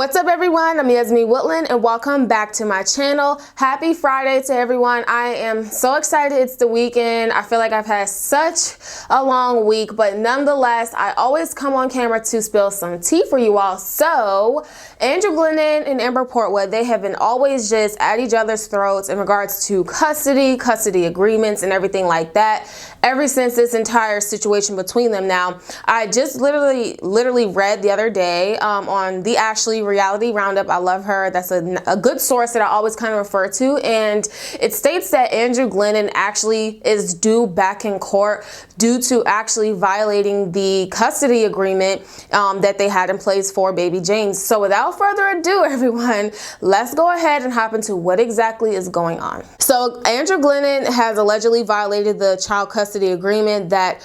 What's up, everyone? I'm Yasmin Woodland and welcome back to my channel. Happy Friday to everyone. I am so excited it's the weekend. I feel like I've had such a long week, but nonetheless, I always come on camera to spill some tea for you all. So Andrew Glennon and Amber Portwood, they have been always just at each other's throats in regards to custody agreements and everything like that ever since this entire situation between them. Now, I just literally read the other day on the Ashley Reality Roundup. I love her. That's a good source that I always kind of refer to, and it states that Andrew Glennon actually is due back in court due to actually violating the custody agreement that they had in place for baby James. So without further ado, everyone, let's go ahead and hop into what exactly is going on. So Andrew Glennon has allegedly violated the child custody agreement that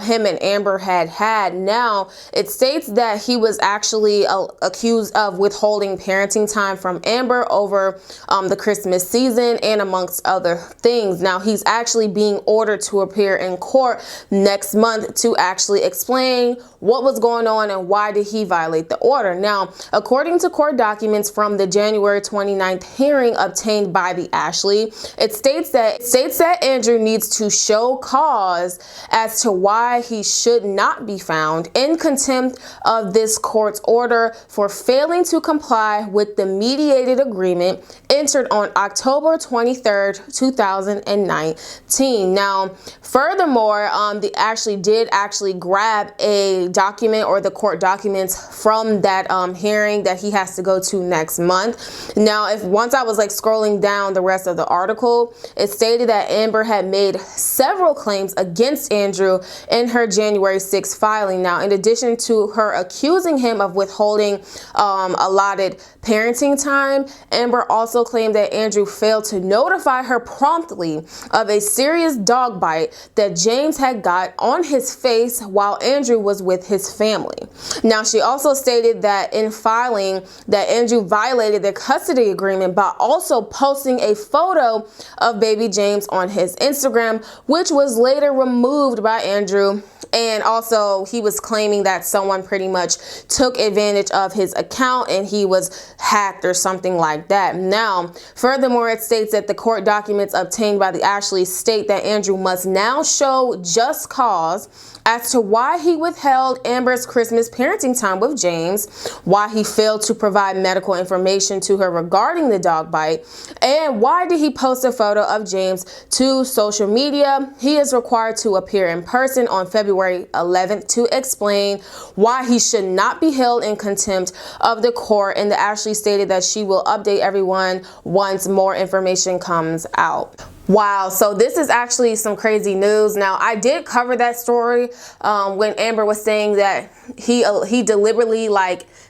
him and Amber had. Now, it states that he was actually accused of withholding parenting time from Amber over the Christmas season and amongst other things. Now, he's actually being ordered to appear in court next month to actually explain what was going on and why did he violate the order. Now, according to court documents from the January 29th hearing obtained by the Ashley, it states that Andrew needs to show cause as to why he should not be found in contempt of this court's order for failing to comply with the mediated agreement entered on October 23rd, 2019. Now, furthermore, the Ashley did actually grab a document or the court documents from that hearing that he has to go to next month. Now, once I was like scrolling down the rest of the article, it stated that Amber had made several claims against Andrew in her January 6th filing. Now, in addition to her accusing him of withholding allotted parenting time, Amber also claimed that Andrew failed to notify her promptly of a serious dog bite that James had got on his face while Andrew was with his family. Now, she also stated that in filing that Andrew violated the custody agreement by also posting a photo of baby James on his Instagram, which was later removed by Andrew. And also, he was claiming that someone pretty much took advantage of his account and he was hacked or something like that. Now, furthermore, it states that the court documents obtained by the Ashley state that Andrew must now show just cause as to why he withheld Amber's Christmas parenting time with James, why he failed to provide medical information to her regarding the dog bite, and why did he post a photo of James to social media. He is required to appear in person on February 11th to explain why he should not be held in contempt of the court, and the Ashley stated that she will update everyone once more information comes out. Wow, so this is actually some crazy news. Now, I did cover that story when Amber was saying that he deliberately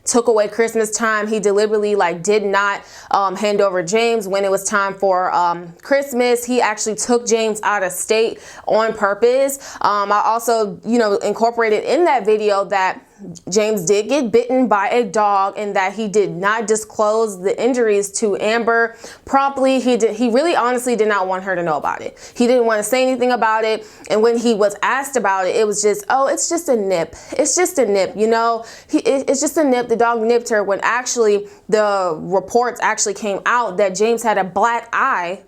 took away Christmas time. He deliberately did not hand over James when it was time for Christmas. He actually took James out of state on purpose. I also, incorporated in that video that James did get bitten by a dog and that he did not disclose the injuries to Amber promptly. He really honestly did not want her to know about it. He didn't want to say anything about it. And when he was asked about it, it was just, oh, it's just a nip. It's just a nip, it's just a nip. The dog nipped her, when actually the reports actually came out that James had a black eye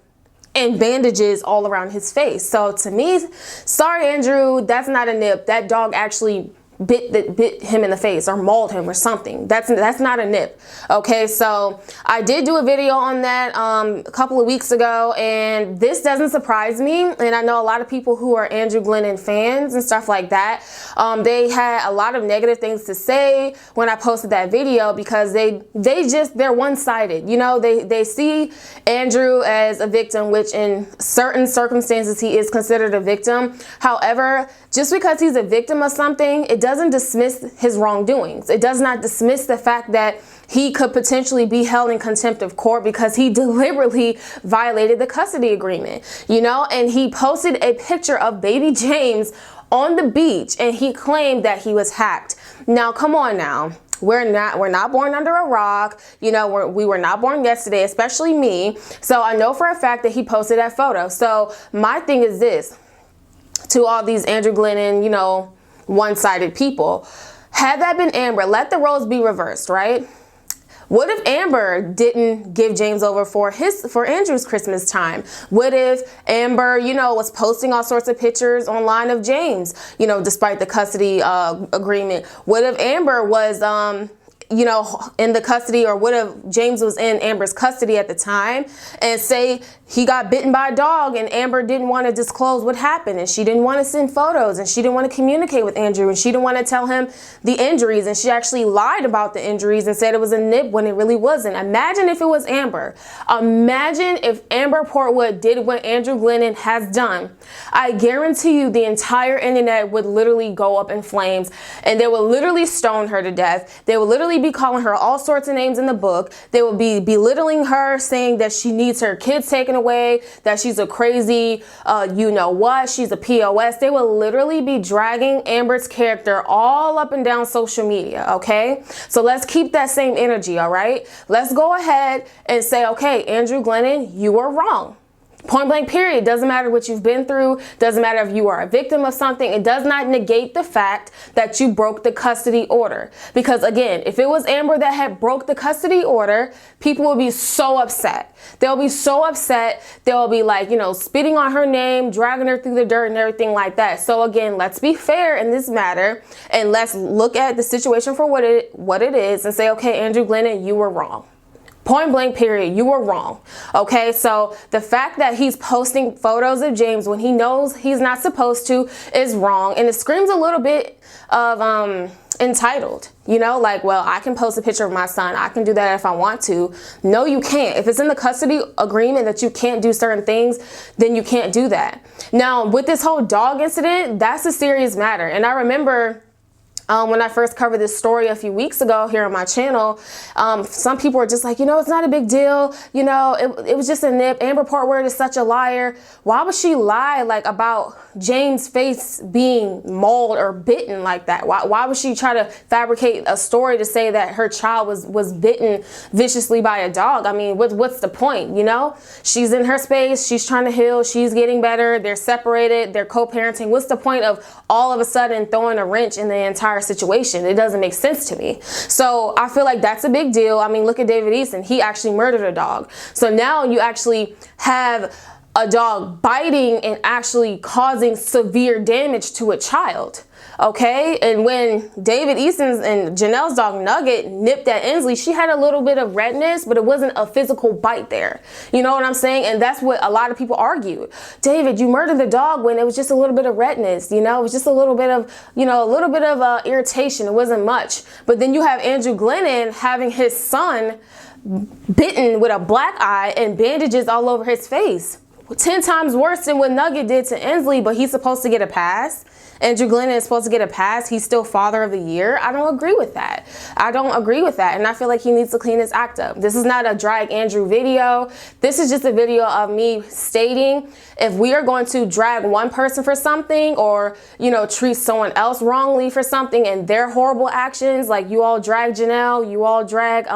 and bandages all around his face. So to me, sorry, Andrew, that's not a nip. That dog actually bit him in the face or mauled him or something. That's not a nip. Okay, so I did do a video on that a couple of weeks ago, and this doesn't surprise me. And I know a lot of people who are Andrew Glennon fans and stuff like that, they had a lot of negative things to say when I posted that video, because they're one-sided. They see Andrew as a victim, which in certain circumstances he is considered a victim. However, just because he's a victim of something, it doesn't dismiss his wrongdoings. It does not dismiss the fact that he could potentially be held in contempt of court because he deliberately violated the custody agreement, and he posted a picture of baby James on the beach and he claimed that he was hacked. Now, come on now. We're not born under a rock. We were not born yesterday, especially me. So I know for a fact that he posted that photo. So my thing is this, to all these Andrew Glennon, one-sided people. Had that been Amber, let the roles be reversed, right? What if Amber didn't give James over for Andrew's Christmas time? What if Amber, was posting all sorts of pictures online of James, despite the custody agreement? What if Amber was in the custody, or what if James was in Amber's custody at the time, and say he got bitten by a dog and Amber didn't want to disclose what happened, and she didn't want to send photos, and she didn't want to communicate with Andrew, and she didn't want to tell him the injuries, and she actually lied about the injuries and said it was a nip when it really wasn't. Imagine if it was Amber. Imagine if Amber Portwood did what Andrew Glennon has done. I guarantee you the entire internet would literally go up in flames, and they would literally stone her to death. They would literally be calling her all sorts of names in the book. They will be belittling her, saying that she needs her kids taken away, that she's a crazy, she's a POS. They will literally be dragging Amber's character all up and down social media, okay? So let's keep that same energy, all right? Let's go ahead and say, okay, Andrew Glennon, you are wrong. Point blank, period. Doesn't matter what you've been through. Doesn't matter if you are a victim of something. It does not negate the fact that you broke the custody order. Because again, if it was Amber that had broke the custody order, people would be so upset. They'll be so upset. They'll be like, spitting on her name, dragging her through the dirt and everything like that. So again, let's be fair in this matter, and let's look at the situation for what it is and say, okay, Andrew Glennon, you were wrong. Point blank, period. You were wrong. Okay, so the fact that he's posting photos of James when he knows he's not supposed to is wrong. And it screams a little bit of entitled, well, I can post a picture of my son. I can do that if I want to. No, you can't. If it's in the custody agreement that you can't do certain things, then you can't do that. Now, with this whole dog incident, that's a serious matter. And I remember when I first covered this story a few weeks ago here on my channel, some people were just like, it's not a big deal. It was just a nip. Amber Portwood is such a liar. Why would she lie about James' face being mauled or bitten like that? Why would she try to fabricate a story to say that her child was bitten viciously by a dog? I mean, what's the point? She's in her space. She's trying to heal. She's getting better. They're separated. They're co-parenting. What's the point of all of a sudden throwing a wrench in the entire situation? It doesn't make sense to me. So I feel like that's a big deal. I mean, look at David Easton. He actually murdered a dog. So now you actually have a dog biting and actually causing severe damage to a child. Okay, and when David Easton's and Janelle's dog Nugget nipped at Inslee, she had a little bit of redness, but it wasn't a physical bite there. You know what I'm saying? And that's what a lot of people argued. David, you murdered the dog when it was just a little bit of redness. It was just a little bit of, irritation. It wasn't much. But then you have Andrew Glennon having his son bitten with a black eye and bandages all over his face. 10 times worse than what Nugget did to Inslee, but he's supposed to get a pass. Andrew Glennon is supposed to get a pass. He's still father of the year. I don't agree with that. And I feel like he needs to clean his act up. This is not a drag Andrew video. This is just a video of me stating, if we are going to drag one person for something, or, treat someone else wrongly for something and their horrible actions, like you all drag Janelle, you all drag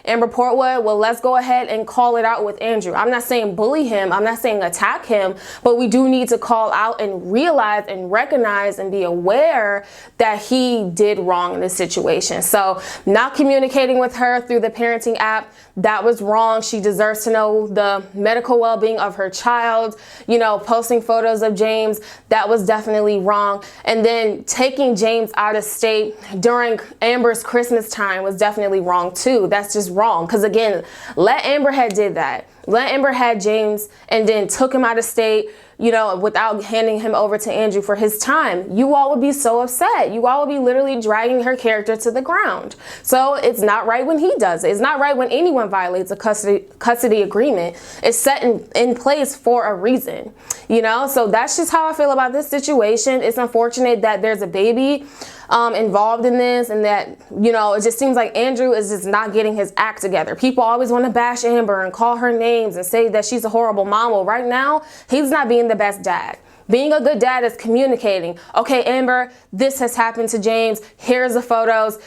Amber Portwood, well, let's go ahead and call it out with Andrew. I'm not saying bully him. I'm not saying attack him, but we do need to call out and realize and recognize and be aware that he did wrong in this situation. So not communicating with her through the parenting app, that was wrong. She deserves to know the medical well-being of her child. Posting photos of James, that was definitely wrong. And then taking James out of state during Amber's Christmas time was definitely wrong too. That's just wrong. Because again, let Amber had did that. Let Amber had James and then took him out of state, without handing him over to Andrew for his time. You all would be so upset. You all would be literally dragging her character to the ground. So it's not right when he does it. It's not right when anyone violates a custody agreement. It's set in place for a reason, So that's just how I feel about this situation. It's unfortunate that there's a baby involved in this, and that, it just seems like Andrew is just not getting his act together. People always want to bash Amber and call her names and say that she's a horrible mom. Well, right now, he's not being the best dad. Being a good dad is communicating. Okay, Amber, this has happened to James. Here's the photos.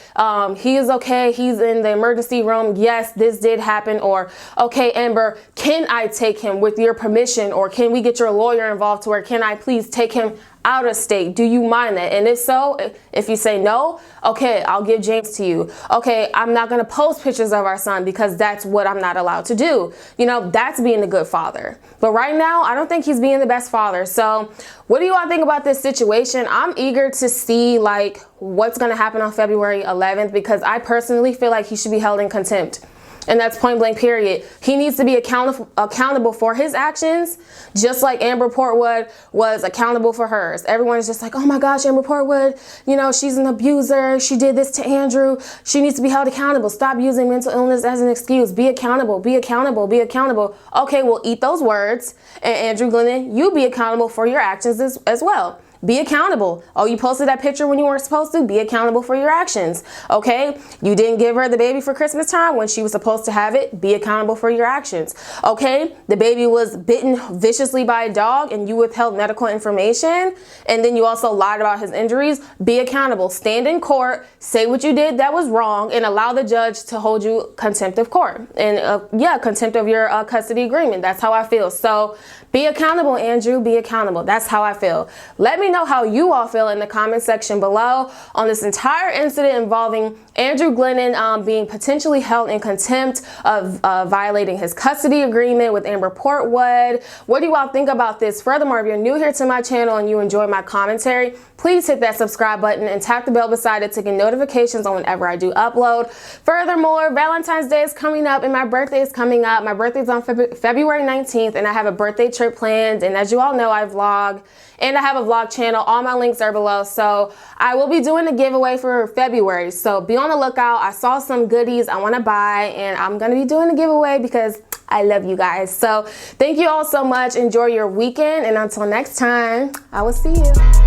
He is okay. He's in the emergency room. Yes, this did happen. Or, okay, Amber, can I take him with your permission? Or can we get your lawyer involved to where can I please take him out of state. Do you mind that? And if so, if you say no, okay, I'll give James to you. Okay, I'm not going to post pictures of our son because that's what I'm not allowed to do. You know, that's being a good father. But right now, I don't think he's being the best father. So what do you all think about this situation? I'm eager to see like what's going to happen on February 11th, because I personally feel like he should be held in contempt. And that's point blank, period. He needs to be accountable for his actions, just like Amber Portwood was accountable for hers. Everyone is just like, oh my gosh, Amber Portwood, you know, she's an abuser. She did this to Andrew. She needs to be held accountable. Stop using mental illness as an excuse. Be accountable, be accountable, be accountable. Okay, well, eat those words. And Andrew Glennon, you be accountable for your actions as well. Be accountable. Oh, you posted that picture when you weren't supposed to? Be accountable for your actions. Okay? You didn't give her the baby for Christmas time when she was supposed to have it? Be accountable for your actions. Okay? The baby was bitten viciously by a dog and you withheld medical information, and then you also lied about his injuries. Be accountable. Stand in court, say what you did that was wrong, and allow the judge to hold you contempt of court. And contempt of your custody agreement. That's how I feel. So be accountable, Andrew. Be accountable. That's how I feel. Let me know how you all feel in the comment section below on this entire incident involving Andrew Glennon being potentially held in contempt of violating his custody agreement with Amber Portwood. What do you all think about this? Furthermore, if you're new here to my channel and you enjoy my commentary, please hit that subscribe button and tap the bell beside it to get notifications on whenever I do upload. Furthermore, Valentine's Day is coming up and my birthday is coming up. My birthday is on February 19th and I have a birthday trip planned. And as you all know, I vlog and I have a vlog channel. All my links are below. So I will be doing a giveaway for February. So be on the lookout. I saw some goodies I want to buy and I'm going to be doing a giveaway because I love you guys. So thank you all so much. Enjoy your weekend. And until next time, I will see you.